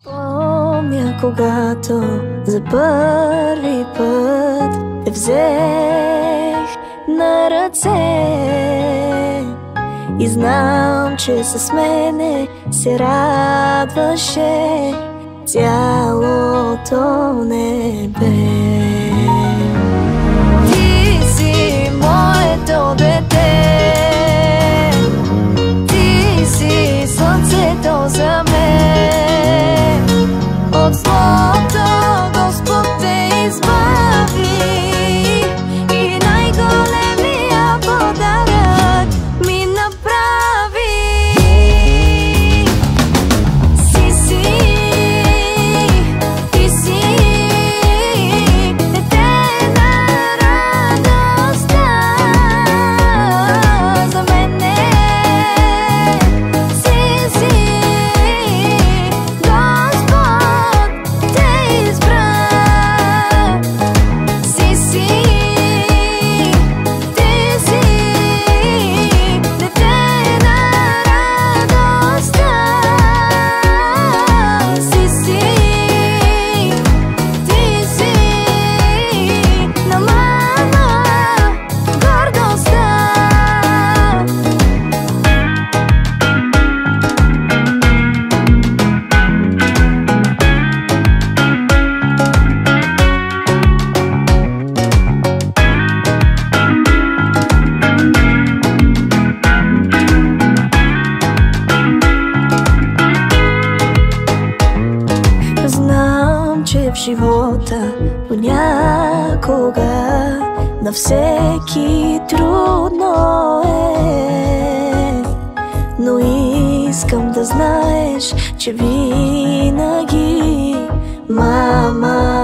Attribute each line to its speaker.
Speaker 1: Помня, когато за първи път те взех на ръце и знам, че с мене се радваше цялото небе. Ти си моето дете, ти си слънцето за мен. От злото Господ те избави и най-големия подарък ми направи. Ти си дете на радостта за мене. Че в живота понякога на всеки трудно е, но искам да знаеш, че винаги мама